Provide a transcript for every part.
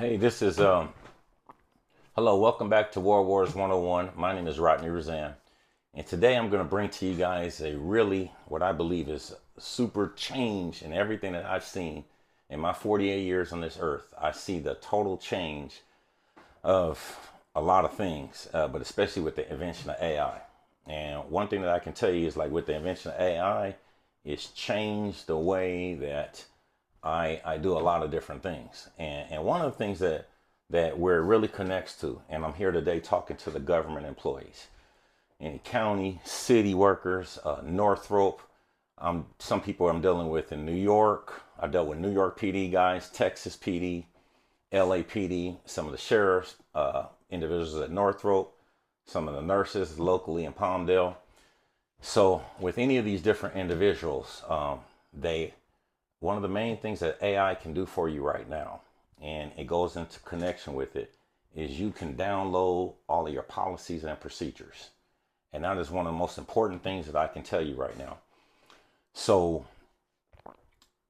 Hey, this is hello, welcome back to World Wars 101. My name is Rodney Razan, and today I'm going to bring to you guys a really what I believe is super change in everything that I've seen in my 48 years on this earth. I see the total change of a lot of things, but especially with the invention of AI. And one thing that I can tell you is like with the invention of AI, it's changed the way that I do a lot of different things. And one of the things that where it really connects to, and I'm here today talking to the government employees, any county, city workers, Northrop. Some people I'm dealing with in New York. I dealt with New York PD guys, Texas PD, LAPD, some of the sheriffs, individuals at Northrop, some of the nurses locally in Palmdale. So with any of these different individuals, they one of the main things that AI can do for you right now, and it goes into connection with it, is you can download all of your policies and procedures. And that is one of the most important things that I can tell you right now. So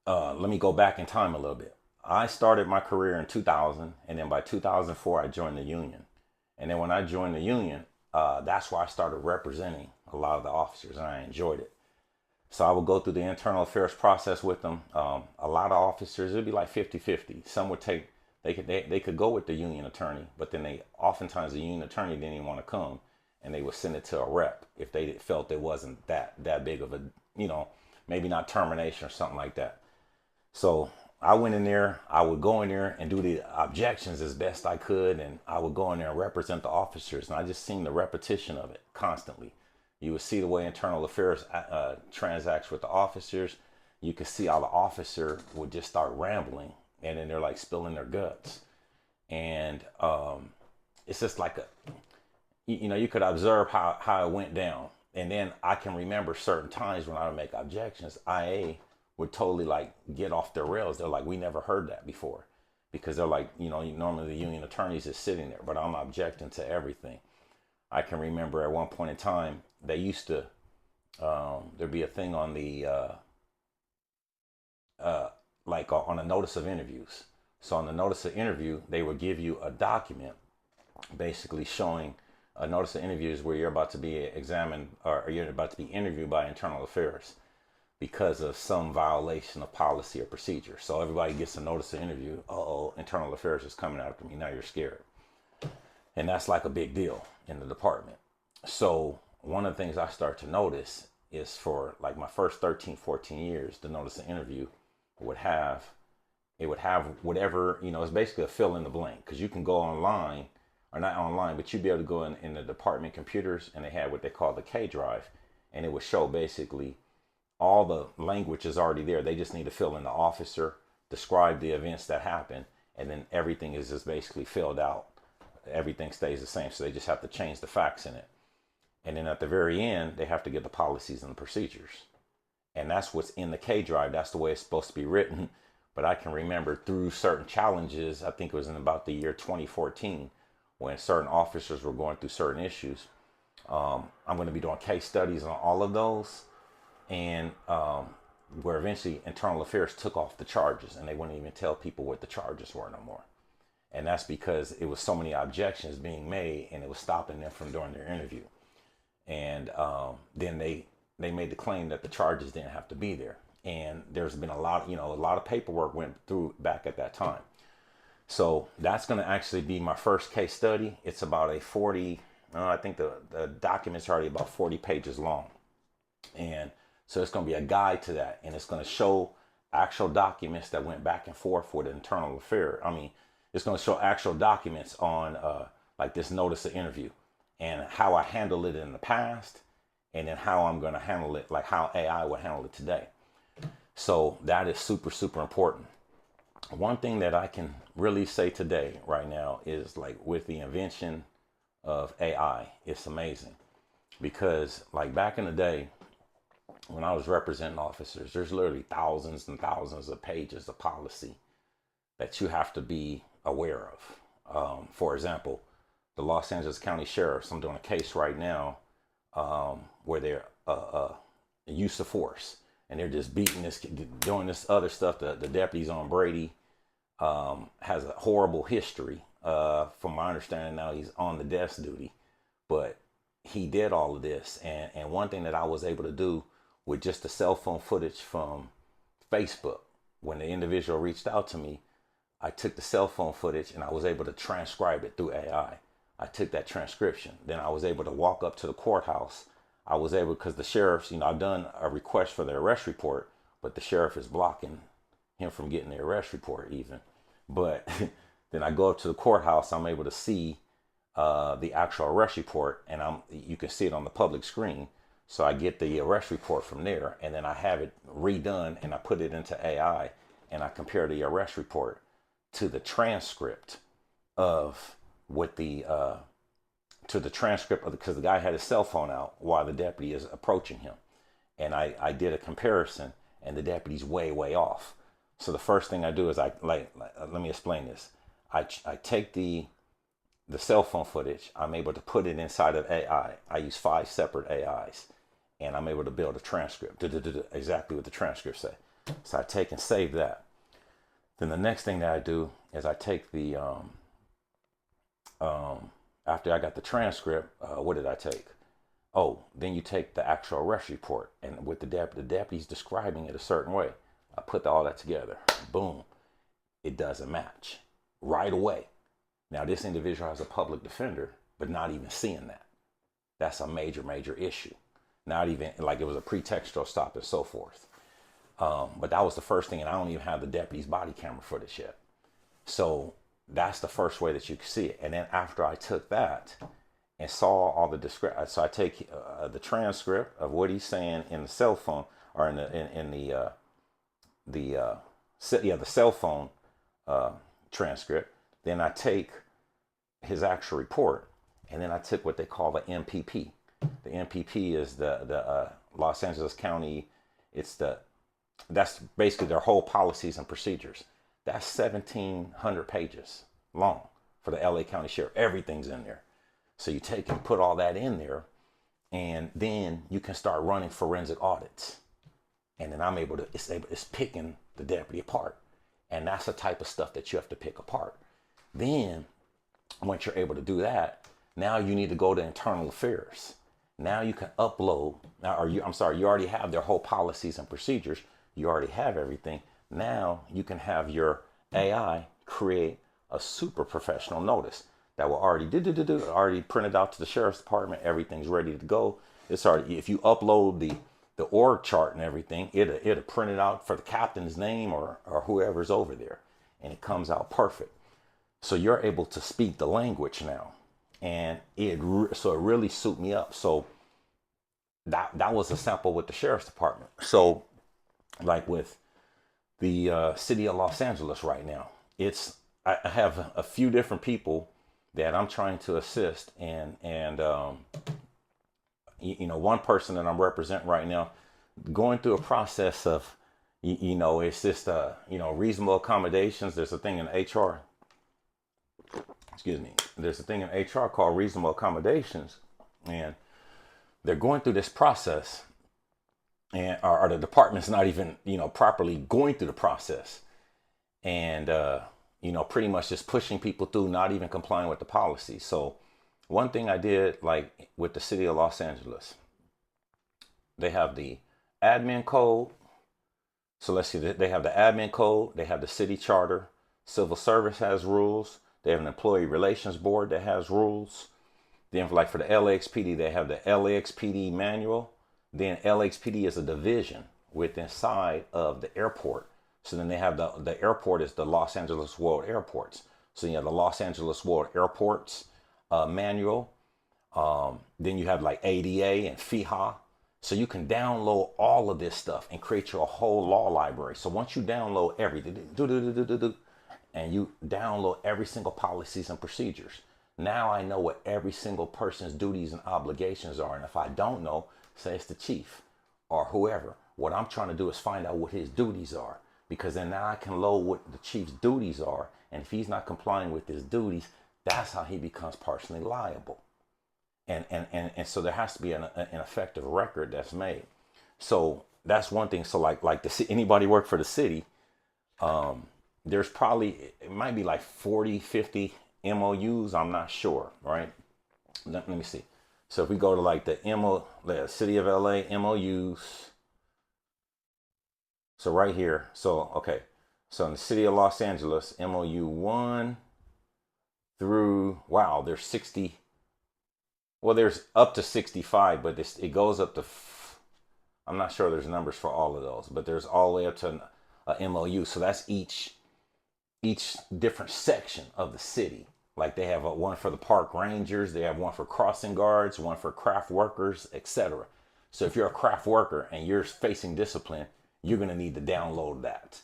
let me go back in time a little bit. I started my career in 2000, and then by 2004, I joined the union. And then when I joined the union, that's where I started representing a lot of the officers, and I enjoyed it. So I would go through the internal affairs process with them. A lot of officers, it'd be like 50-50. Some would take, they could go with the union attorney, but then oftentimes the union attorney didn't even want to come, and they would send it to a rep if they felt it wasn't that big of a, maybe not termination or something like that. So I went in there, I would go in there and do the objections as best I could, and I would go in there and represent the officers, and I just seen the repetition of it constantly. You would see the way internal affairs transacts with the officers. You could see how the officer would just start rambling, and then they're like spilling their guts. And it's just like you could observe how it went down. And then I can remember certain times when I would make objections, IA would totally like get off their rails. They're like, we never heard that before. Because they're like, normally the union attorneys is sitting there, but I'm objecting to everything. I can remember at one point in time, they used to, there'd be a thing on the, on a notice of interviews. So on the notice of interview, they would give you a document basically showing a notice of interviews where you're about to be examined or you're about to be interviewed by internal affairs because of some violation of policy or procedure. So everybody gets a notice of interview. Uh-oh, internal affairs is coming after me. Now you're scared. And that's like a big deal in the department. So one of the things I start to notice is for like my first 13, 14 years, the notice of interview would have whatever, it's basically a fill in the blank, because you can go online, or not online, but you'd be able to go in the department computers, and they had what they call the K drive, and it would show basically all the language is already there. They just need to fill in the officer, describe the events that happen, and then everything is just basically filled out. Everything stays the same. So they just have to change the facts in it. And then at the very end, they have to get the policies and the procedures. And that's what's in the K drive. That's the way it's supposed to be written. But I can remember through certain challenges, I think it was in about the year 2014, when certain officers were going through certain issues. I'm going to be doing case studies on all of those. And where eventually internal affairs took off the charges, and they wouldn't even tell people what the charges were no more. And that's because it was so many objections being made, and it was stopping them from doing their interview. And then they made the claim that the charges didn't have to be there. And there's been a lot of paperwork went through back at that time. So that's going to actually be my first case study. It's about a 40, I think the document's already about 40 pages long. And so it's going to be a guide to that. And it's going to show actual documents that went back and forth with internal affairs. It's going to show actual documents on like this notice of interview and how I handled it in the past, and then how I'm going to handle it, like how AI would handle it today. So that is super, super important. One thing that I can really say today, right now, is like with the invention of AI, it's amazing. Because like back in the day, when I was representing officers, there's literally thousands and thousands of pages of policy that you have to be aware of. For example, the Los Angeles County Sheriffs, I'm doing a case right now where they're use of force, and they're just beating this, doing this other stuff. The deputies on Brady, has a horrible history. From my understanding now, he's on the desk duty, but he did all of this. And one thing that I was able to do with just the cell phone footage from Facebook, when the individual reached out to me, I took the cell phone footage and I was able to transcribe it through AI. I took that transcription. Then I was able to walk up to the courthouse. I was able, because the sheriff's, I've done a request for the arrest report, but the sheriff is blocking him from getting the arrest report even. But then I go up to the courthouse, I'm able to see the actual arrest report, and you can see it on the public screen. So I get the arrest report from there, and then I have it redone, and I put it into AI, and I compare the arrest report to the transcript of what the transcript of, because the guy had his cell phone out while the deputy is approaching him, and I did a comparison, and the deputy's way off. So the first thing I do is let me explain this. I take the cell phone footage. I'm able to put it inside of AI. I use 5 separate AIs, and I'm able to build a transcript, exactly what the transcript say. So I take and save that. Then the next thing that I do is I take the after I got the transcript, what did I take? Oh, then you take the actual arrest report, and with the deputy's describing it a certain way. I put all that together. Boom. It doesn't match right away. Now, this individual has a public defender, but not even seeing that. That's a major issue. Not even like it was a pretextual stop and so forth. But that was the first thing, and I don't even have the deputy's body camera footage yet. So that's the first way that you can see it. And then after I took that and saw all the description, so I take the transcript of what he's saying in the cell phone, or in the cell phone transcript. Then I take his actual report, and then I took what they call the MPP. The MPP is the Los Angeles County. That's basically their whole policies and procedures. That's 1,700 pages long for the LA County Sheriff. Everything's in there. So you take and put all that in there, and then you can start running forensic audits. And then it's picking the deputy apart. And that's the type of stuff that you have to pick apart. Then, once you're able to do that, now you need to go to internal affairs. Now you can upload, you already have their whole policies and procedures. You already have everything. Now you can have your AI create a super professional notice that will already printed out to the sheriff's department. Everything's ready to go. It's already, if you upload the org chart and everything, it'll print it out for the captain's name or whoever's over there, and it comes out perfect. So you're able to speak the language now, and it really suit me up. So that was a sample with the sheriff's department. So like with the city of Los Angeles right now, I have a few different people that I'm trying to assist, and one person that I'm representing right now, going through a process of, it's just, reasonable accommodations. There's a thing in HR, there's a thing in HR called reasonable accommodations, and they're going through this process, and or the department's not even, properly going through the process, and, pretty much just pushing people through, not even complying with the policy. So one thing I did, like with the city of Los Angeles, they have the admin code. So let's see, they have the admin code, they have the city charter, civil service has rules, they have an employee relations board that has rules. Then like for the LAXPD, they have the LAXPD manual. Then LAXPD is a division within inside of the airport. So then they have the airport is the Los Angeles World Airports. So you have the Los Angeles World Airports manual. Then you have like ADA and FIHA. So you can download all of this stuff and create your whole law library. So once you download everything, and you download every single policies and procedures, now I know what every single person's duties and obligations are. And if I don't know, say it's the chief or whoever, what I'm trying to do is find out what his duties are, because then now I can load what the chief's duties are. And if he's not complying with his duties, that's how he becomes personally liable. And so there has to be an effective record that's made. So that's one thing. So like anybody work for the city, there's probably, it might be like 40, 50 MOUs. I'm not sure, right? Let me see. So if we go to like the City of LA MOUs. So right here. So, okay. So in the City of Los Angeles, MOU 1 through, wow, there's 60. Well, there's up to 65, but it goes up to, I'm not sure there's numbers for all of those, but there's all the way up to a MOU. So that's each different section of the city. Like they have one for the park rangers, they have one for crossing guards, one for craft workers, etc. So if you're a craft worker and you're facing discipline, you're going to need to download that,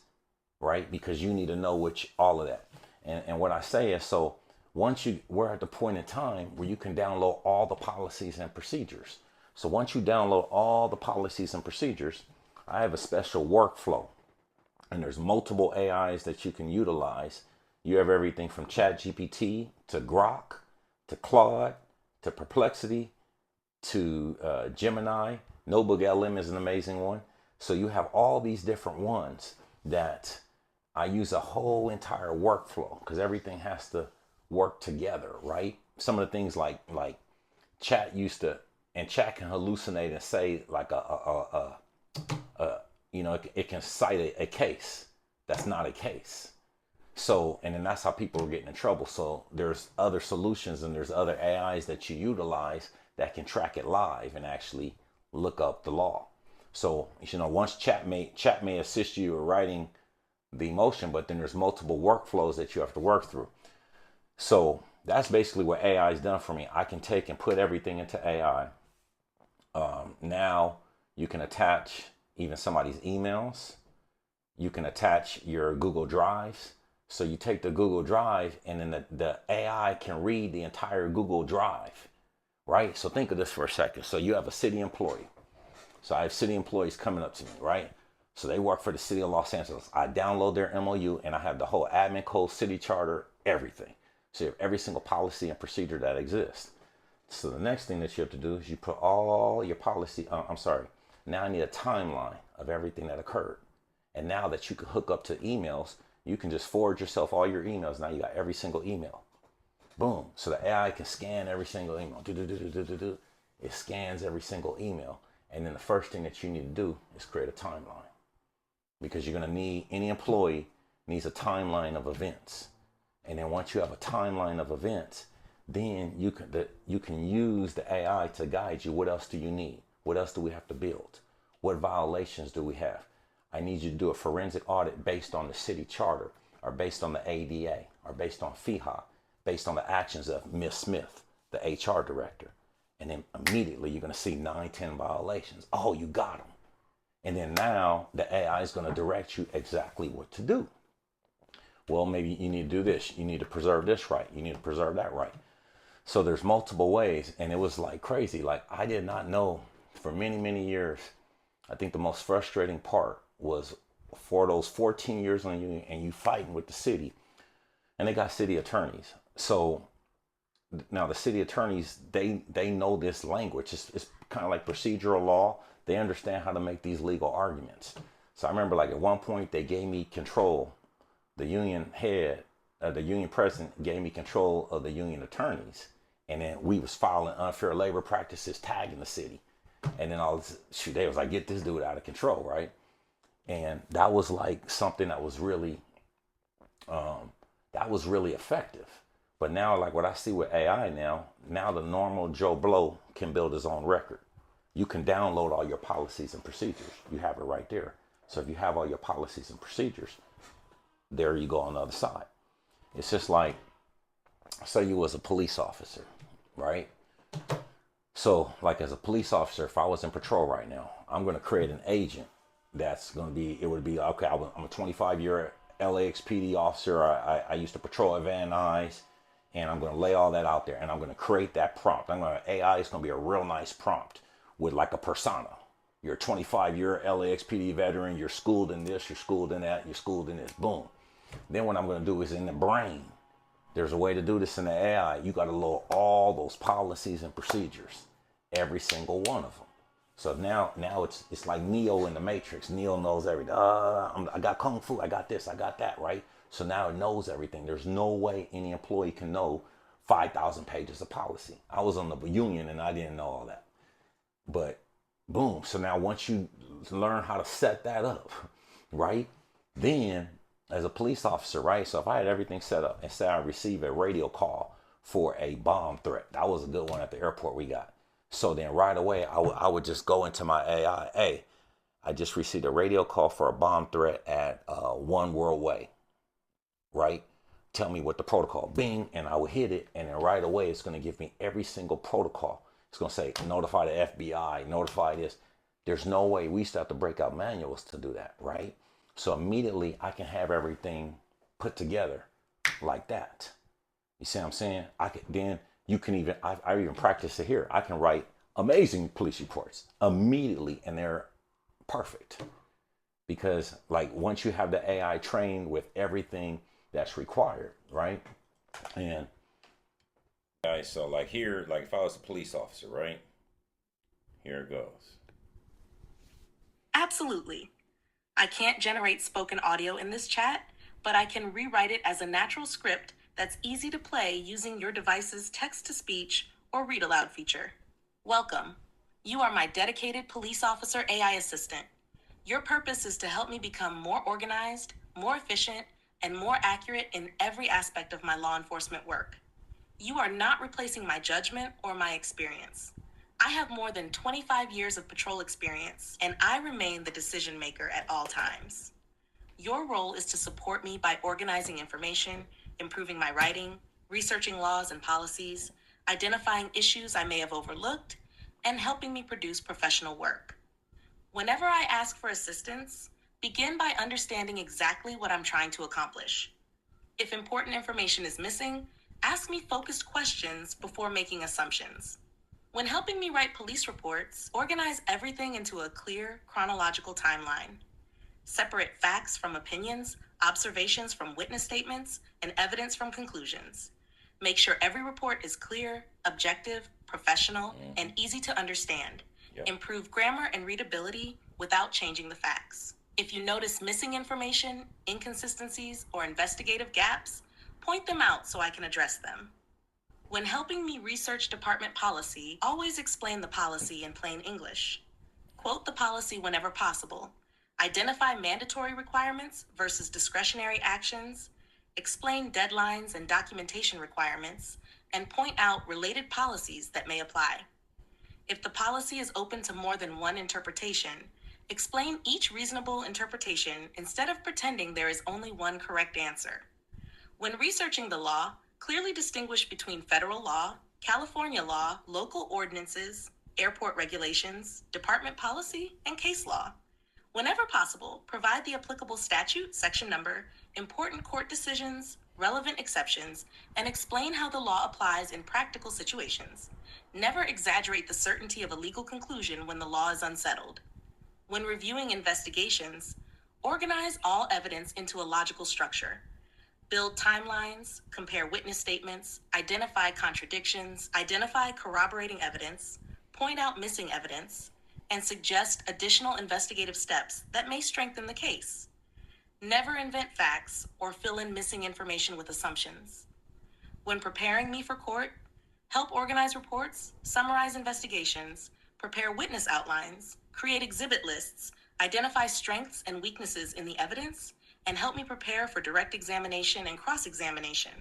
right? Because you need to know all of that. And what I say is, so we're at the point in time where you can download all the policies and procedures. So once you download all the policies and procedures, I have a special workflow. And there's multiple AIs that you can utilize. You have everything from ChatGPT to Grok to Claude to Perplexity to Gemini. Notebook LM is an amazing one. So you have all these different ones that I use a whole entire workflow because everything has to work together, right? Some of the things like Chat used to, and Chat can hallucinate and say like it can cite a case that's not a case. So, and then that's how people are getting in trouble. So there's other solutions and there's other AIs that you utilize that can track it live and actually look up the law. So, once Chat may assist you in writing the motion, but then there's multiple workflows that you have to work through. So that's basically what AI has done for me. I can take and put everything into AI. Now you can attach even somebody's emails. You can attach your Google Drives. So you take the Google Drive and then the AI can read the entire Google Drive, right? So think of this for a second. So you have a city employee. So I have city employees coming up to me, right? So they work for the city of Los Angeles. I download their MOU and I have the whole admin code, city charter, everything. So you have every single policy and procedure that exists. So the next thing that you have to do is you put all your policy, now I need a timeline of everything that occurred. And now that you can hook up to emails, you can just forward yourself all your emails. Now you got every single email. Boom. So the AI can scan every single email. It scans every single email. And then the first thing that you need to do is create a timeline. Because you're going to need, any employee needs a timeline of events. And then once you have a timeline of events, then you can use the AI to guide you. What else do you need? What else do we have to build? What violations do we have? I need you to do a forensic audit based on the city charter, or based on the ADA, or based on FIHA, based on the actions of Ms. Smith, the HR director. And then immediately you're going to see 9, 10 violations. Oh, you got them. And then now the AI is going to direct you exactly what to do. Well, maybe you need to do this. You need to preserve this right. You need to preserve that right. So there's multiple ways. And it was like crazy. Like I did not know for many, many years. I think the most frustrating part was for those 14 years on you and you fighting with the city, and they got city attorneys. So now the city attorneys, they know this language. It's kind of like procedural law. They understand how to make these legal arguments. So I remember like at one point they gave me control. The union head, the union president gave me control of the union attorneys. And then we was filing unfair labor practices, tagging the city. And then they was like, get this dude out of control, right? And that was like something that was really effective. But now, like what I see with AI now the normal Joe Blow can build his own record. You can download all your policies and procedures. You have it right there. So if you have all your policies and procedures, there you go on the other side. It's just like, say you was a police officer, right? So like as a police officer, if I was in patrol right now, I'm going to create an agent that's going to be, it would be, okay, I'm a 25-year LAXPD officer. I used to patrol at Van Nuys, and I'm going to lay all that out there, and I'm going to create that prompt. AI is going to be a real nice prompt with like a persona. You're a 25-year LAXPD veteran. You're schooled in this, you're schooled in that, you're schooled in this. Boom. Then what I'm going to do is in the brain, there's a way to do this in the AI. You got to load all those policies and procedures, every single one of them. So now it's like Neo in the Matrix. Neo knows everything. I got Kung Fu, I got this, I got that, right? So now it knows everything. There's no way any employee can know 5,000 pages of policy. I was on the union and I didn't know all that. But boom. So now once you learn how to set that up, right? Then as a police officer, right? So if I had everything set up and say I receive a radio call for a bomb threat, that was a good one at the airport we got. So then right away, I would just go into my AI. Hey, I just received a radio call for a bomb threat at One World Way, right? Tell me what the protocol, bing, and I would hit it. And then right away, it's going to give me every single protocol. It's going to say, notify the FBI, notify this. There's no way. We used to have to break out manuals to do that, right? So immediately I can have everything put together like that. You see what I'm saying? I can, then you can even, I even practice it here. I can write amazing police reports immediately and they're perfect. Because like once you have the AI trained with everything that's required, right? And guys, so like here, like if I was a police officer, right? Here it goes. Absolutely. I can't generate spoken audio in this chat, but I can rewrite it as a natural script that's easy to play using your device's text-to-speech or read-aloud feature. Welcome. You are my dedicated police officer AI assistant. Your purpose is to help me become more organized, more efficient, and more accurate in every aspect of my law enforcement work. You are not replacing my judgment or my experience. I have more than 25 years of patrol experience, and I remain the decision maker at all times. Your role is to support me by organizing information, improving my writing, researching laws and policies, identifying issues I may have overlooked, and helping me produce professional work. Whenever I ask for assistance, begin by understanding exactly what I'm trying to accomplish. If important information is missing, ask me focused questions before making assumptions. When helping me write police reports, organize everything into a clear, chronological timeline. Separate facts from opinions, observations from witness statements, and evidence from conclusions. Make sure every report is clear, objective, professional, and easy to understand. Yep. Improve grammar and readability without changing the facts. If you notice missing information, inconsistencies, or investigative gaps, point them out so I can address them. When helping me research department policy, always explain the policy in plain English. Quote the policy whenever possible. Identify mandatory requirements versus discretionary actions, explain deadlines and documentation requirements, and point out related policies that may apply. If the policy is open to more than one interpretation, explain each reasonable interpretation instead of pretending there is only one correct answer. When researching the law, clearly distinguish between federal law, California law, local ordinances, airport regulations, department policy, and case law. Whenever possible, provide the applicable statute, section number, important court decisions, relevant exceptions, and explain how the law applies in practical situations. Never exaggerate the certainty of a legal conclusion when the law is unsettled. When reviewing investigations, organize all evidence into a logical structure. Build timelines, compare witness statements, identify contradictions, identify corroborating evidence, point out missing evidence, and suggest additional investigative steps that may strengthen the case. Never invent facts or fill in missing information with assumptions. When preparing me for court, help organize reports, summarize investigations, prepare witness outlines, create exhibit lists, identify strengths and weaknesses in the evidence, and help me prepare for direct examination and cross-examination.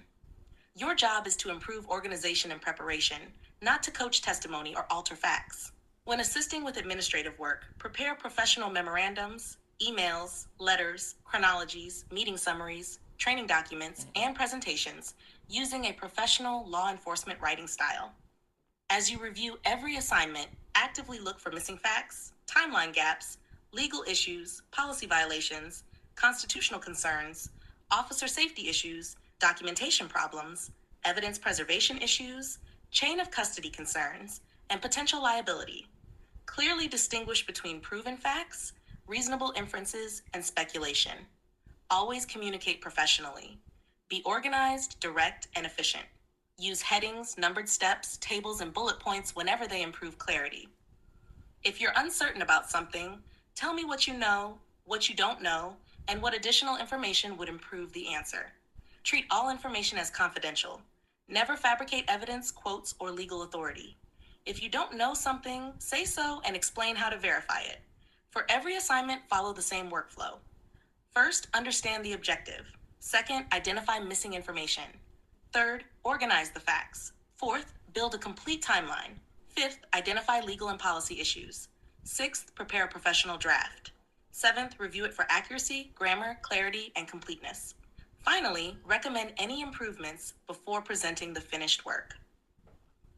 Your job is to improve organization and preparation, not to coach testimony or alter facts. When assisting with administrative work, prepare professional memorandums, emails, letters, chronologies, meeting summaries, training documents, and presentations using a professional law enforcement writing style. As you review every assignment, actively look for missing facts, timeline gaps, legal issues, policy violations, constitutional concerns, officer safety issues, documentation problems, evidence preservation issues, chain of custody concerns, and potential liability. Clearly distinguish between proven facts, reasonable inferences, and speculation. Always communicate professionally. Be organized, direct, and efficient. Use headings, numbered steps, tables, and bullet points whenever they improve clarity. If you're uncertain about something, tell me what you know, what you don't know, and what additional information would improve the answer. Treat all information as confidential. Never fabricate evidence, quotes, or legal authority. If you don't know something, say so and explain how to verify it. For every assignment, follow the same workflow. First, understand the objective. Second, identify missing information. Third, organize the facts. Fourth, build a complete timeline. Fifth, identify legal and policy issues. Sixth, prepare a professional draft. Seventh, review it for accuracy, grammar, clarity, and completeness. Finally, recommend any improvements before presenting the finished work.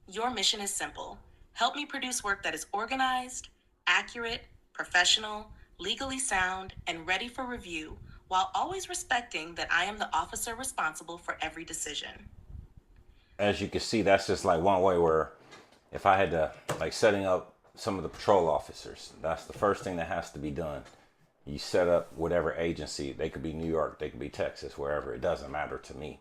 Your mission is simple. Help me produce work that is organized, accurate, professional, legally sound, and ready for review, while always respecting that I am the officer responsible for every decision. As you can see, that's just like one way where if I had to, like setting up some of the patrol officers, that's the first thing that has to be done. You set up whatever agency, they could be New York, they could be Texas, wherever, it doesn't matter to me,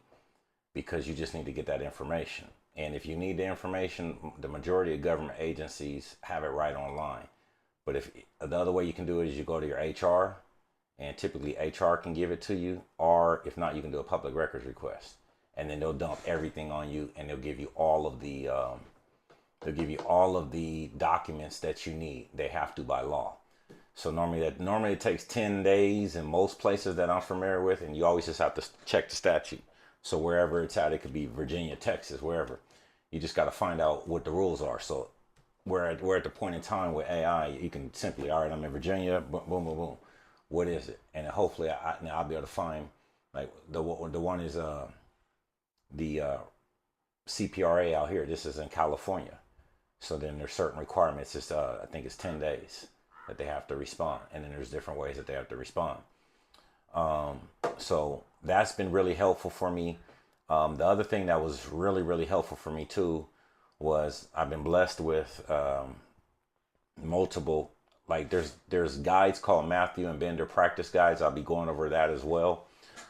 because you just need to get that information. And if you need the information, the majority of government agencies have it right online. But if the other way you can do it is you go to your HR, and typically HR can give it to you, or if not, you can do a public records request, and then they'll dump everything on you, and they'll give you all of the documents that you need. They have to by law. So normally it takes 10 days in most places that I'm familiar with, and you always just have to check the statute. So wherever it's at, it could be Virginia, Texas, wherever. You just got to find out what the rules are. So we're at the point in time with AI, you can simply, all right, I'm in Virginia, boom, boom, boom, boom. What is it? And hopefully I'll be able to find, like the one is the CPRA out here. This is in California. So then there's certain requirements. It's I think it's 10 days that they have to respond, and then there's different ways that they have to respond. So that's been really helpful for me. The other thing that was really, really helpful for me too was I've been blessed with multiple, like there's guides called Matthew and Bender practice guides. I'll be going over that as well.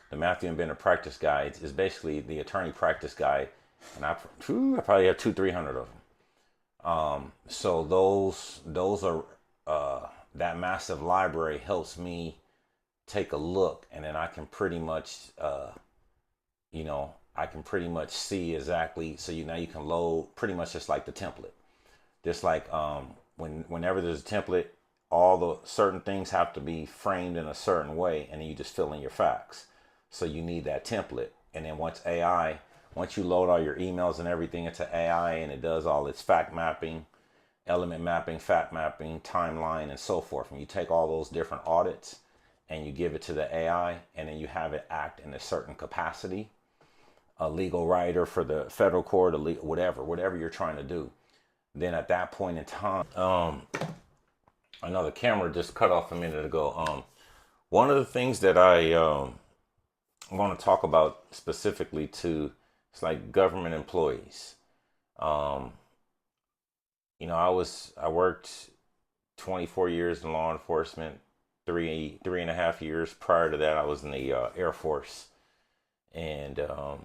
The Matthew and Bender practice guides is basically the attorney practice guide, and I probably have 200-300 of them. So those are that massive library helps me take a look, and then I can pretty much I can pretty much see exactly. So now you can load pretty much just like the template. Just like whenever there's a template, all the certain things have to be framed in a certain way, and then you just fill in your facts. So you need that template. And then once you load all your emails and everything into AI, and it does all its fact mapping, element mapping, fact mapping, timeline, and so forth, and you take all those different audits and you give it to the AI, and then you have it act in a certain capacity, a legal writer for the federal court, whatever you're trying to do. Then at that point in time, I know the camera just cut off a minute ago. One of the things that I want to talk about specifically to, it's like government employees. I worked 24 years in law enforcement. 3.5 years prior to that, I was in the Air Force, and so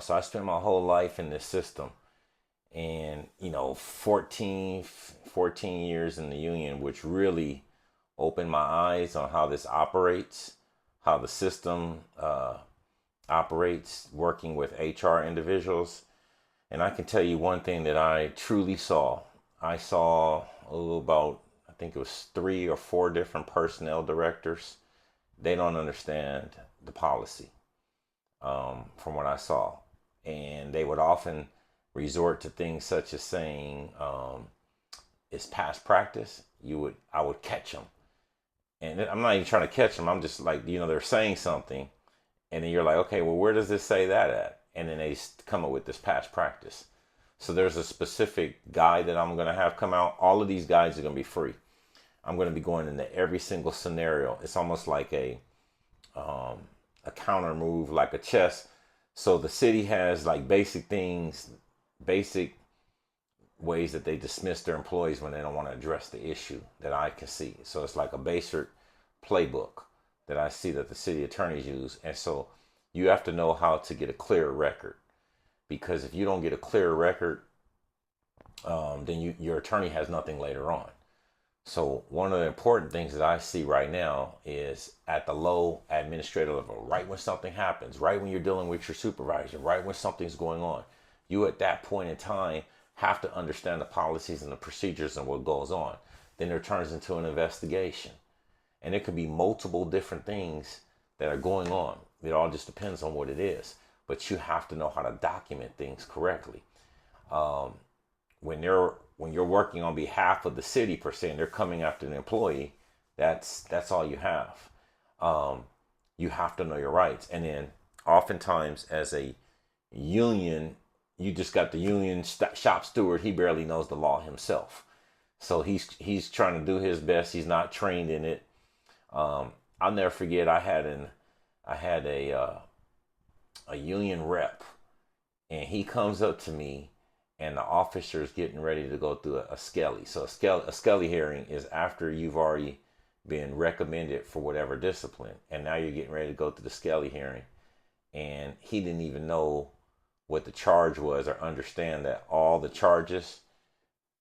I spent my whole life in this system, and 14 years in the union, which really opened my eyes on how this operates, how the system operates, working with HR individuals. And I can tell you one thing that I truly saw. I saw about, I think it was 3 or 4 different personnel directors. They don't understand the policy, from what I saw. And they would often resort to things such as saying, it's past practice. I would catch them. And I'm not even trying to catch them. I'm just like, they're saying something. And then you're like, okay, well, where does this say that at? And then they come up with this past practice. So there's a specific guide that I'm going to have come out. All of these guides are going to be free. I'm going to be going into every single scenario. It's almost like a counter move, like a chess. So the city has like basic ways that they dismiss their employees when they don't want to address the issue that I can see. So it's like a basic playbook that I see that the city attorneys use. And so you have to know how to get a clear record, because if you don't get a clear record, then your attorney has nothing later on. So one of the important things that I see right now is at the low administrative level, right when something happens, right when you're dealing with your supervisor, right when something's going on, you at that point in time have to understand the policies and the procedures and what goes on. Then it turns into an investigation. And it could be multiple different things that are going on. It all just depends on what it is. But you have to know how to document things correctly. When you're working on behalf of the city per se, and they're coming after an employee, that's all you have. You have to know your rights, and then oftentimes as a union, you just got the union shop steward. He barely knows the law himself, so he's trying to do his best. He's not trained in it. I'll never forget. I had a union rep, and he comes up to me, and the officer's getting ready to go through a skelly. So a skelly hearing is after you've already been recommended for whatever discipline, and now you're getting ready to go through the skelly hearing, and he didn't even know what the charge was or understand that all the charges.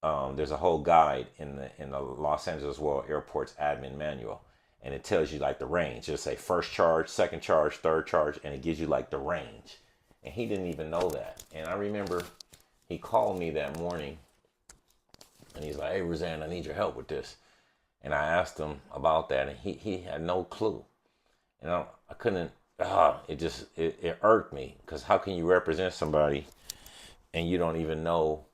There's a whole guide in the Los Angeles World Airport's admin manual, and it tells you like the range. It'll say first charge, second charge, third charge, and it gives you like the range. And he didn't even know that. And I remember he called me that morning, and he's like, "Hey, Roseanne, I need your help with this." And I asked him about that, and he had no clue. And I couldn't. It irked me, because how can you represent somebody and you don't even know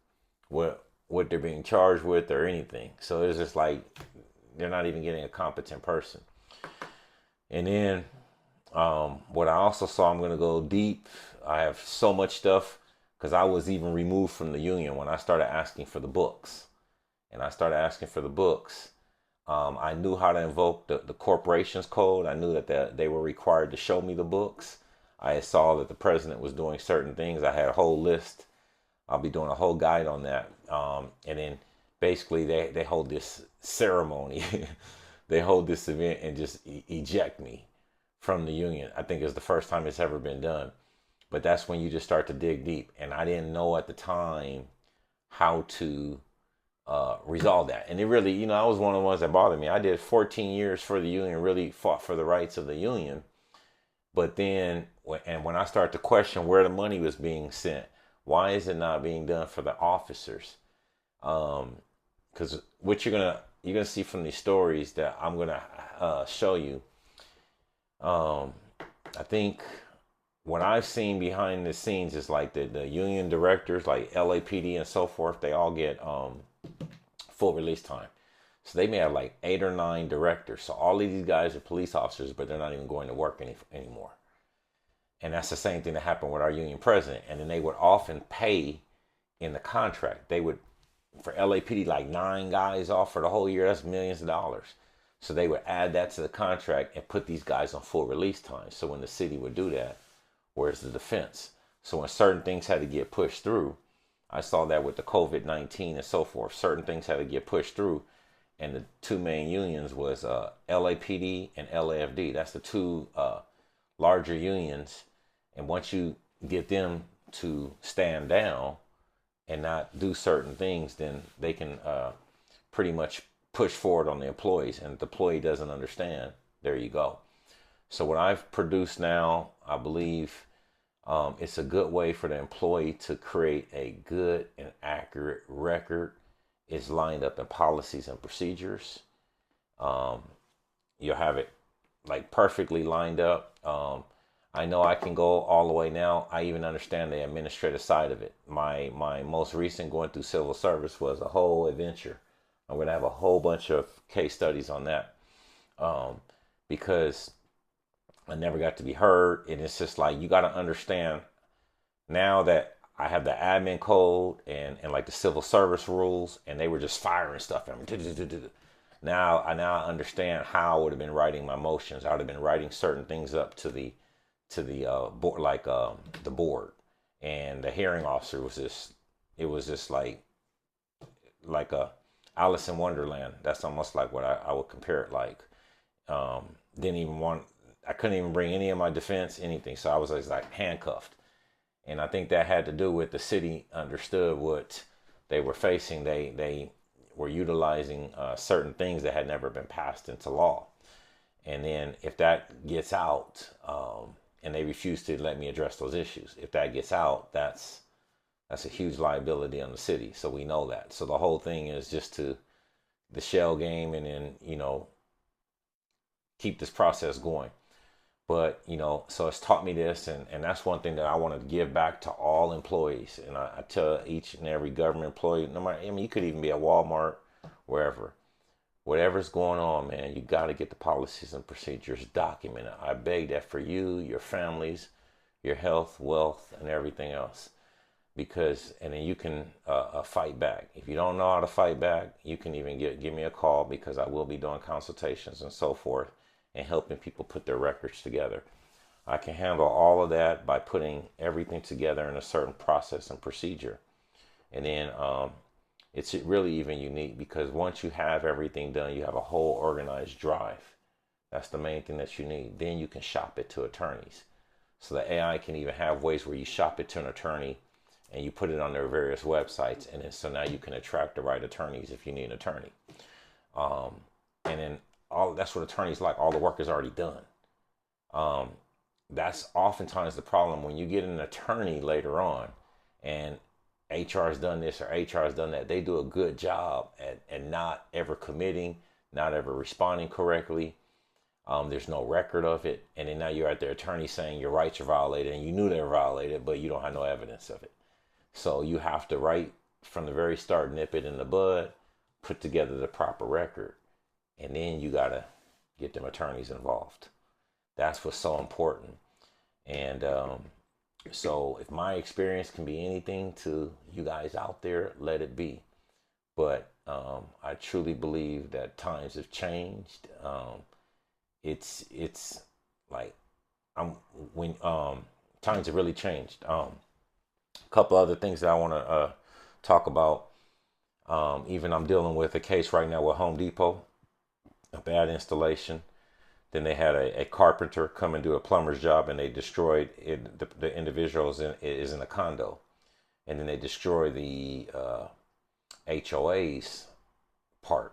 what they're being charged with or anything? So it's just like they're not even getting a competent person. And then what I also saw, I'm going to go deep. I have so much stuff because I was even removed from the union when I started asking for the books. And I started asking for the books. I knew how to invoke the corporation's code. I knew that they were required to show me the books. I saw that the president was doing certain things. I had a whole list. I'll be doing a whole guide on that. And then basically they hold this ceremony. They hold this event and just eject me from the union. I think it's the first time it's ever been done. But that's when you just start to dig deep. And I didn't know at the time how to resolve that. And it really, I was one of the ones that bothered me. I did 14 years for the union, really fought for the rights of the union. But then, when I started to question where the money was being sent, why is it not being done for the officers? Because what you're gonna see from these stories that I'm gonna show you. I think what I've seen behind the scenes is like the union directors, like LAPD and so forth. They all get full release time. So they may have like 8 or 9 directors. So all of these guys are police officers, but they're not even going to work anymore. And that's the same thing that happened with our union president. And then they would often pay in the contract. They would, for LAPD, like 9 guys off for the whole year. That's millions of dollars. So they would add that to the contract and put these guys on full release time. So when the city would do that, where's the defense? So when certain things had to get pushed through, I saw that with the COVID-19 and so forth. Certain things had to get pushed through. And the 2 main unions was LAPD and LAFD. That's the 2 larger unions. And once you get them to stand down and not do certain things, then they can pretty much push forward on the employees. And if the employee doesn't understand, there you go. So what I've produced now, I believe it's a good way for the employee to create a good and accurate record. It's lined up in policies and procedures. You'll have it like perfectly lined up. I know I can go all the way now. I even understand the administrative side of it. My most recent going through civil service was a whole adventure. I'm going to have a whole bunch of case studies on that because I never got to be heard. And it's just like, you got to understand now that I have the admin code and like the civil service rules, and they were just firing stuff at me. Now I understand how I would have been writing my motions. I would have been writing certain things up to the board, like the board, and the hearing officer was just, it was just like a Alice in Wonderland. That's almost like what I would compare it like. I couldn't even bring any of my defense, anything. So I was just like handcuffed. And I think that had to do with the city understood what they were facing. They were utilizing certain things that had never been passed into law. And then if that gets out, and they refuse to let me address those issues, if that gets out, that's a huge liability on the city. So we know that. So the whole thing is just to the shell game, and then keep this process going. But so it's taught me this, and that's one thing that I want to give back to all employees. And I tell each and every government employee, no matter, I mean, you could even be at Walmart, wherever, whatever's going on, man, you got to get the policies and procedures documented. I beg that for you, your families, your health, wealth, and everything else. And then you can fight back. If you don't know how to fight back, you can even give me a call, because I will be doing consultations and so forth, and helping people put their records together. I can handle all of that by putting everything together in a certain process and procedure. And then it's really even unique, because once you have everything done, you have a whole organized drive. That's the main thing that you need. Then you can shop it to attorneys. So the AI can even have ways where you shop it to an attorney, and you put it on their various websites. And then so now you can attract the right attorneys if you need an attorney. And then that's what attorneys like. All the work is already done. That's oftentimes the problem when you get an attorney later on, and HR has done this or HR has done that. They do a good job at not ever committing, not ever responding correctly. There's no record of it. And then now you're at their attorney saying your rights are violated, and you knew they were violated, but you don't have no evidence of it. So you have to, right from the very start, nip it in the bud, put together the proper record, and then you got to get them attorneys involved. That's what's so important. And so if my experience can be anything to you guys out there, let it be. But I truly believe that times have changed. It's like times have really changed. A couple other things that I want to talk about. Even I'm dealing with a case right now with Home Depot, a bad installation. Then they had a carpenter come and do a plumber's job, and they destroyed it. The individual is in a condo, and then they destroy the HOA's part,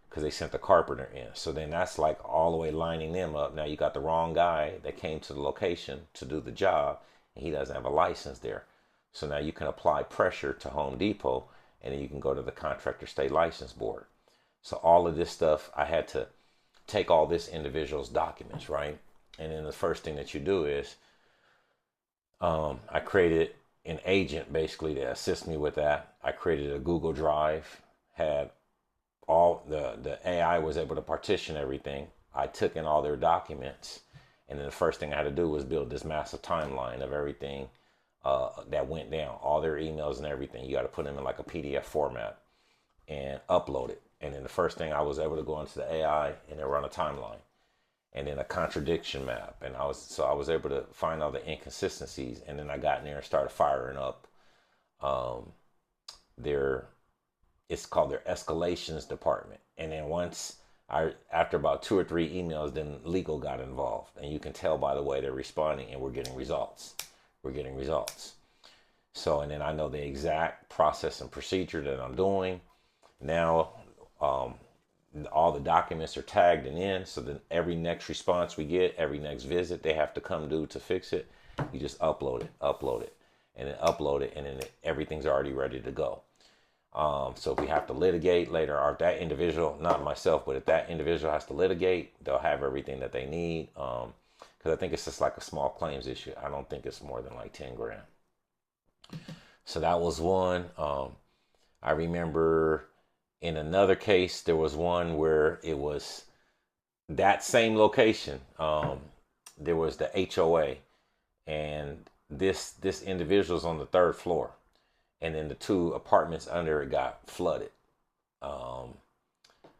because they sent the carpenter in. So then that's like all the way lining them up. Now you got the wrong guy that came to the location to do the job, and he doesn't have a license there. So now you can apply pressure to Home Depot, and then you can go to the Contractor State License Board. So all of this stuff, I had to take all this individual's documents, right? And then the first thing that you do is I created an agent basically to assist me with that. I created a Google Drive, had all the AI was able to partition everything. I took in all their documents, and then the first thing I had to do was build this massive timeline of everything that went down, all their emails and everything. You got to put them in like a PDF format and upload it. And then the first thing, I was able to go into the AI and then run a timeline, and then a contradiction map. And I was able to find all the inconsistencies. And then I got in there and started firing up it's called their escalations department. And then after about 2 or 3 emails, then legal got involved. And you can tell by the way they're responding, and we're getting results. So, and then I know the exact process and procedure that I'm doing. Now, all the documents are tagged and in, so then every next response we get, every next visit they have to come do to fix it, you just upload it, and then upload it, and then everything's already ready to go. So if we have to litigate later, or if that individual, not myself, but if that individual has to litigate, they'll have everything that they need. Because I think it's just like a small claims issue. I don't think it's more than like 10 grand. So that was one. I remember in another case, there was one where it was that same location. There was the HOA, and this individual's on the 3rd floor, and then the 2 apartments under it got flooded.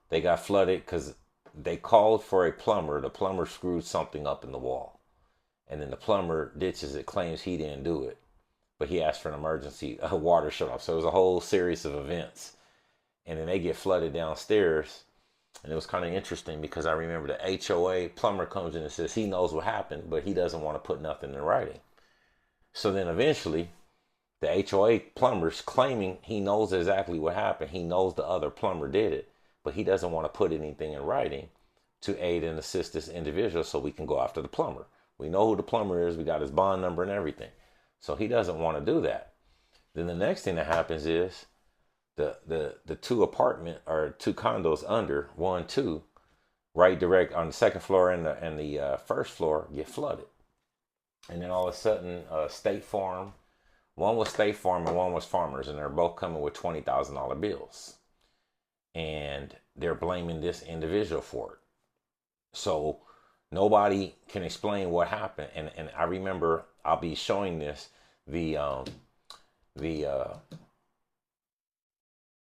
They got flooded because they called for a plumber. The plumber screwed something up in the wall, and then the plumber ditches it, claims he didn't do it, but he asked for an emergency water shut off. So it was a whole series of events. And then they get flooded downstairs. And it was kind of interesting, because I remember the HOA plumber comes in and says he knows what happened, but he doesn't want to put nothing in writing. So then eventually The HOA plumber's claiming he knows exactly what happened. He knows the other plumber did it, but he doesn't want to put anything in writing to aid and assist this individual so we can go after the plumber. We know who the plumber is. We got his bond number and everything. So he doesn't want to do that. Then the next thing that happens is the two apartment or two condos under 1, 2, right direct on the second floor and the first floor get flooded. And then all of a sudden, State Farm, one was State Farm and one was Farmers, and they're both coming with $20,000 bills. And they're blaming this individual for it. So nobody can explain what happened. And I remember I'll be showing this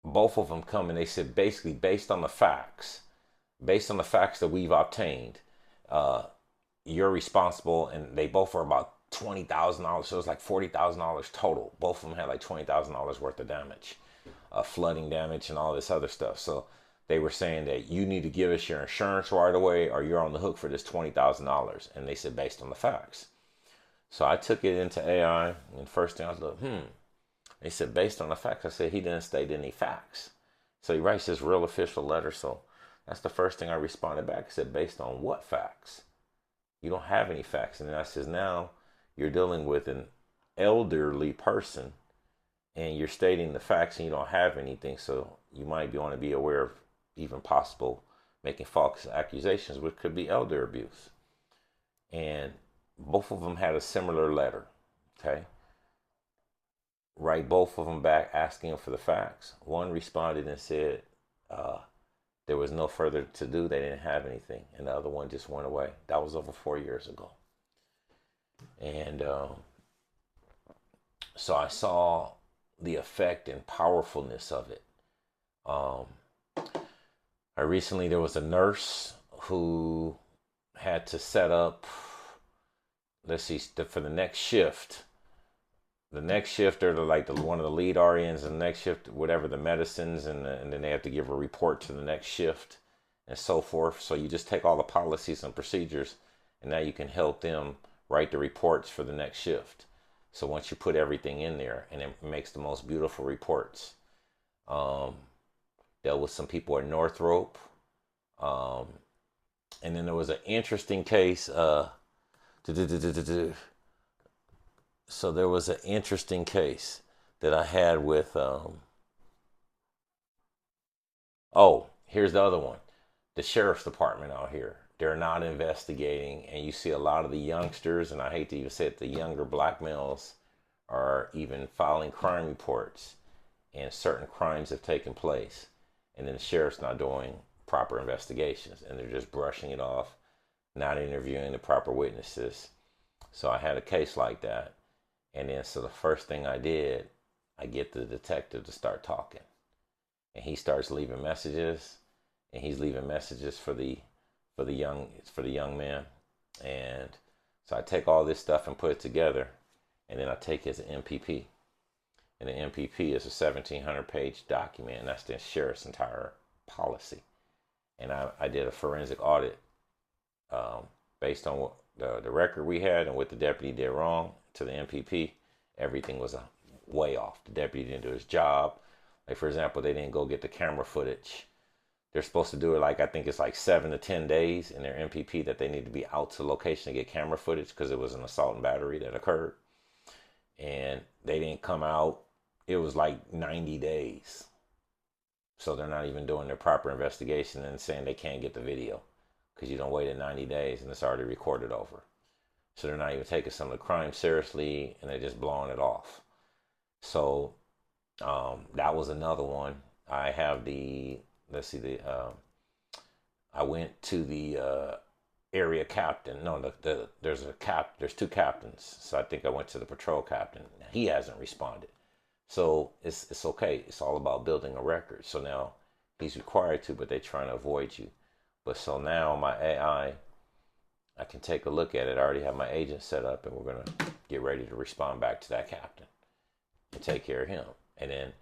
both of them come and they said basically based on the facts that we've obtained, you're responsible. And they both were about $20,000, so it was like $40,000 total. Both of them had like $20,000 worth of damage, flooding damage and all this other stuff. So they were saying that you need to give us your insurance right away or you're on the hook for this $20,000. And they said based on the facts. So I took it into AI, and first thing I was like, They said based on the facts. I said he didn't state any facts. So he writes this real official letter. So that's the first thing I responded back. I said, based on what facts? You don't have any facts. And then I says, now you're dealing with an elderly person and you're stating the facts and you don't have anything. So you might want to be aware of even possible making false accusations, which could be elder abuse. And both of them had a similar letter. Okay. Write both of them back asking them for the facts. One responded and said there was no further to do. They didn't have anything. And the other one just went away. That was over 4 years ago. And so I saw the effect and powerfulness of it. Recently there was a nurse who had to set up, for the next shift. The next shift, they're like one of the lead RNs, and the next shift, whatever the medicines, and then they have to give a report to the next shift and so forth. So you just take all the policies and procedures, and now you can help them write the reports for the next shift. So once you put everything in there, and it makes the most beautiful reports. Dealt with some people at Northrop. And then there was an interesting case. So there was an interesting case that I had with, here's the other one. The sheriff's department out here. They're not investigating, and you see a lot of the youngsters, and I hate to even say it, the younger black males are even filing crime reports, and certain crimes have taken place, and then the sheriff's not doing proper investigations, and they're just brushing it off, not interviewing the proper witnesses. So I had a case like that. And then, so the first thing I did, I get the detective to start talking, and he starts leaving messages, and he's leaving messages for the young man. And so I take all this stuff and put it together, and then I take his MPP, and the MPP is a 1,700-page document, and that's the sheriff's entire policy. And I did a forensic audit based on what the record we had and what the deputy did wrong to the MPP. Everything was way off. The deputy didn't do his job. Like, for example, they didn't go get the camera footage. They're supposed to do it I think it's like 7 to 10 days in their MPP that they need to be out to location to get camera footage because it was an assault and battery that occurred. And they didn't come out. It was like 90 days. So they're not even doing their proper investigation and saying they can't get the video because you don't wait 90 days and it's already recorded over. So they're not even taking some of the crime seriously, and they're just blowing it off. So that was another one. I have I went to the area captain. No, there's two captains. So I think I went to the patrol captain. He hasn't responded. So it's okay. It's all about building a record. So now he's required to, but they're trying to avoid you. But so now my AI, I can take a look at it. I already have my agent set up, and we're going to get ready to respond back to that captain and take care of him. And then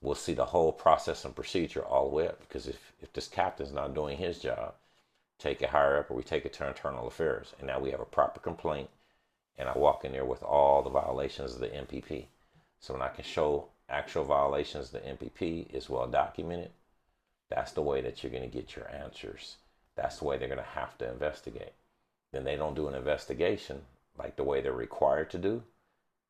we'll see the whole process and procedure all the way up. Because if this captain's not doing his job, take it higher up, or we take it to internal affairs. And now we have a proper complaint, and I walk in there with all the violations of the MPP. So when I can show actual violations, the MPP is well documented. That's the way that you're going to get your answers. That's the way they're going to have to investigate. Then they don't do an investigation like the way they're required to do,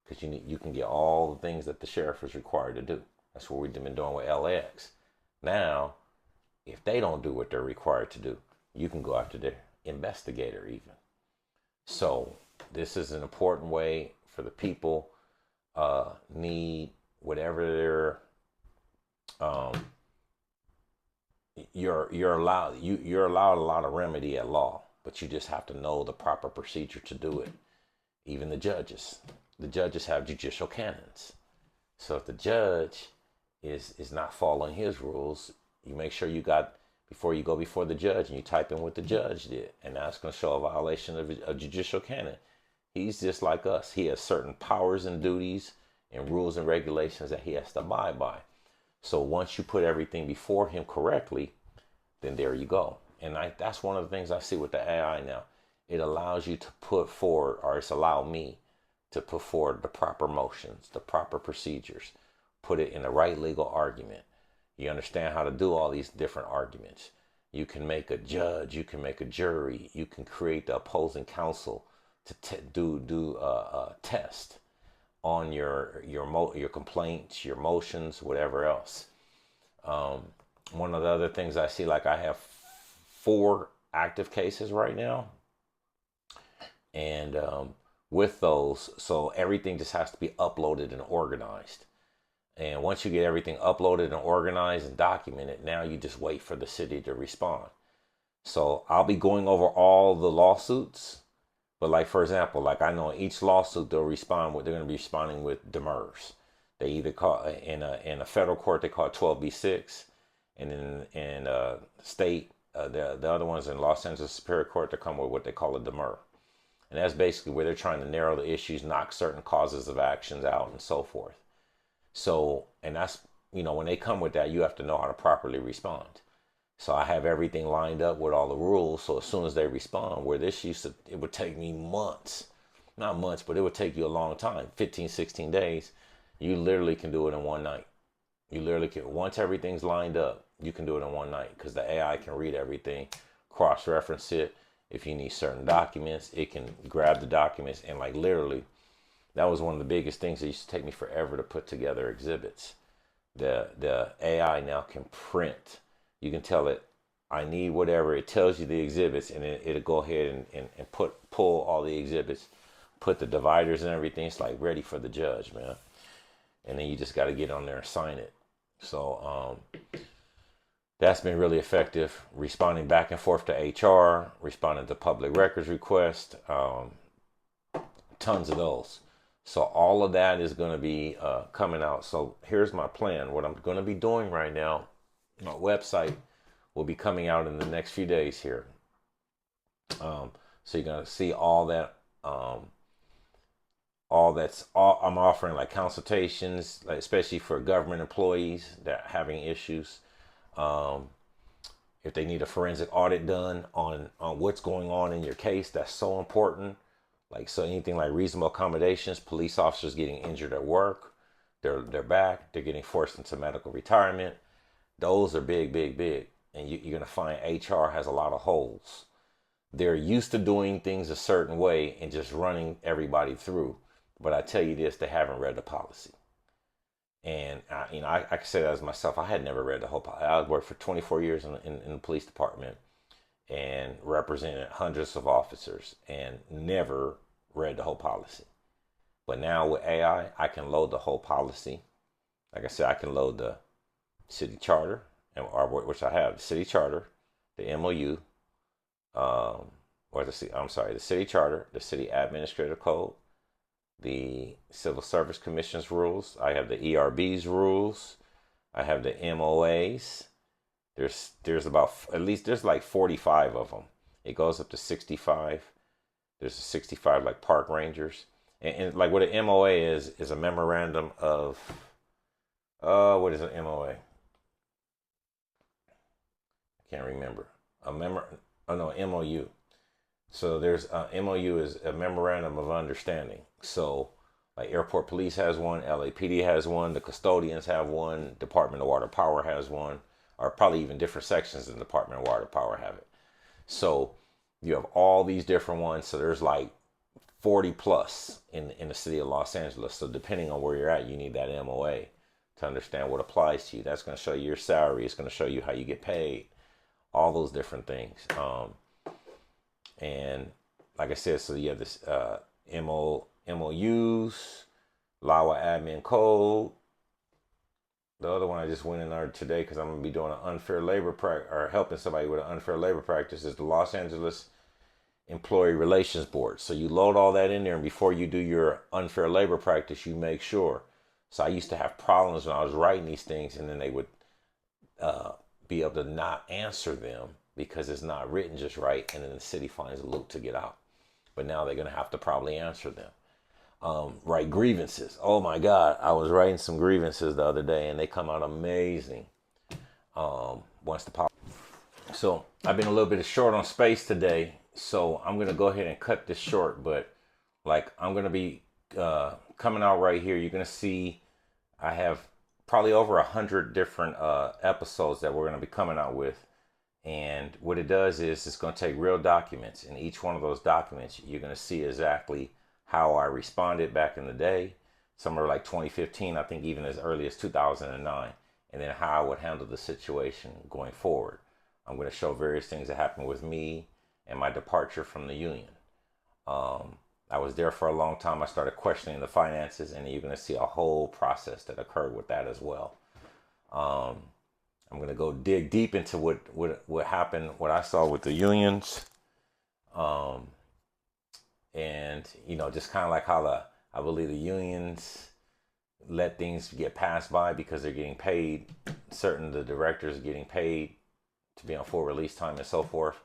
because you can get all the things that the sheriff is required to do. That's what we've been doing with LAX. Now, if they don't do what they're required to do, you can go after their investigator even. So this is an important way for the people need whatever their you're allowed a lot of remedy at law, but you just have to know the proper procedure to do it. Even the judges have judicial canons. So if the judge is not following his rules, you make sure you got, before you go before the judge, and you type in what the judge did, and that's going to show a violation of a judicial canon. He's just like us. He has certain powers and duties and rules and regulations that he has to abide by. So once you put everything before him correctly, then there you go. And that's one of the things I see with the AI now. It allows you to put forward, or it's allowed me to put forward the proper motions, the proper procedures, put it in the right legal argument. You understand how to do all these different arguments. You can make a judge, you can make a jury, you can create the opposing counsel to do a test on your complaints, your motions, whatever else. One of the other things I see, like I have 4 active cases right now, and with those, so everything just has to be uploaded and organized. And once you get everything uploaded and organized and documented, now you just wait for the city to respond. So I'll be going over all the lawsuits, but like, for example, like I know in each lawsuit they'll respond with, they're going to be responding with demurs. They either call in a federal court they call it 12B6, and in state the other ones in Los Angeles Superior Court, they come with what they call a demur, and that's basically where they're trying to narrow the issues, knock certain causes of actions out, and so forth. So, and that's, when they come with that, you have to know how to properly respond. So I have everything lined up with all the rules. So as soon as they respond, where this it would take me months, not months, but it would take you a long time, 15, 16 days. You literally can do it in one night. You literally can, once everything's lined up, you can do it in one night, because the AI can read everything, cross-reference it. If you need certain documents, it can grab the documents, and like literally, that was one of the biggest things that used to take me forever to put together exhibits. The AI now can print. You can tell it, I need whatever. It tells you the exhibits, and it'll go ahead and pull all the exhibits, put the dividers and everything. It's like ready for the judge, man. And then you just got to get on there and sign it. So that's been really effective. Responding back and forth to HR, responding to public records requests, tons of those. So all of that is going to be coming out. So here's my plan. What I'm going to be doing right now, my website will be coming out in the next few days here. So you're going to see all that. I'm offering, like consultations, like especially for government employees that are having issues. If they need a forensic audit done on what's going on in your case, that's so important. Like, so anything like reasonable accommodations, police officers getting injured at work, they're back, they're getting forced into medical retirement. Those are big. And you're going to find HR has a lot of holes. They're used to doing things a certain way and just running everybody through. But I tell you this, they haven't read the policy. And I can say that as myself. I had never read the whole policy. I worked for 24 years in the police department and represented hundreds of officers and never read the whole policy. But now with AI, I can load the whole policy. Like I said, I can load the city charter, which I have, the city charter, the MOU, the city charter, the city administrative code, the Civil Service Commission's rules. I have the ERB's rules. I have the MOAs. There's about, at least there's like 45 of them. It goes up to 65. There's 65 like park rangers. And like what an MOA is a memorandum of, what is an MOA? I can't remember. MOU. So there's MOU is a memorandum of understanding. So Like airport police has one, LAPD has one, the custodians have one, Department of Water Power has one, or probably even different sections of the Department of Water Power have it. So you have all these different ones. So there's like 40 plus in the city of Los Angeles. So depending on where you're at, you need that MOA to understand what applies to you. That's going to show you your salary. It's going to show you how you get paid, all those different things. And like I said, so you have this MOUs, LAWA admin code. The other one I just went in there today because I'm going to be doing an unfair labor practice or helping somebody with an unfair labor practice is the Los Angeles Employee Relations Board. So you load all that in there, and before you do your unfair labor practice, you make sure. So I used to have problems when I was writing these things, and then they would be able to not answer them because it's not written just right, and then the city finds a loop to get out. But now they're going to have to probably answer them. Write grievances. Oh my God, I was writing some grievances the other day, and they come out amazing. Once the pop. So I've been a little bit short on space today, so I'm gonna go ahead and cut this short. But like I'm gonna be coming out right here. You're gonna see I have probably over 100 different episodes that we're gonna be coming out with. And what it does is it's gonna take real documents, and each one of those documents you're gonna see exactly how I responded back in the day, somewhere like 2015, I think even as early as 2009, and then how I would handle the situation going forward. I'm going to show various things that happened with me and my departure from the union. I was there for a long time. I started questioning the finances, and you're going to see a whole process that occurred with that as well. I'm going to go dig deep into what happened, what I saw with the unions. And, you know, just kind of like how I believe the unions let things get passed by because they're getting paid. Certain the directors are getting paid to be on full release time and so forth.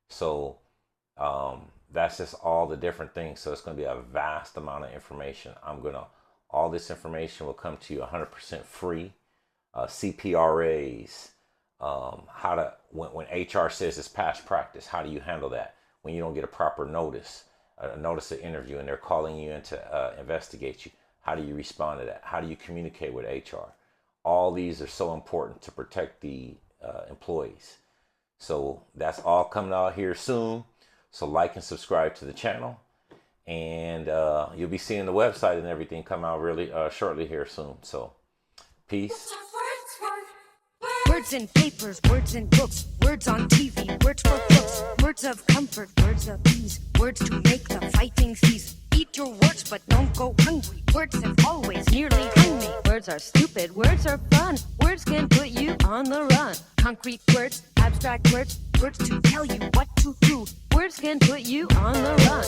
So that's just all the different things. So it's going to be a vast amount of information. All this information will come to you 100% free. CPRAs, when HR says it's past practice, how do you handle that? When you don't get a proper notice of interview, and they're calling you in to investigate you, how do you respond to that? How do you communicate with HR? All these are so important to protect the employees. So that's all coming out here soon. So like and subscribe to the channel, and you'll be seeing the website and everything come out really shortly here soon. So peace. Words in papers, words in books, words on TV, words for books, words of comfort, words of ease, words to make the fighting cease. Eat your words, but don't go hungry. Words have always nearly hung me. Words are stupid, words are fun. Words can put you on the run. Concrete words, abstract words, words to tell you what to do. Words can put you on the run.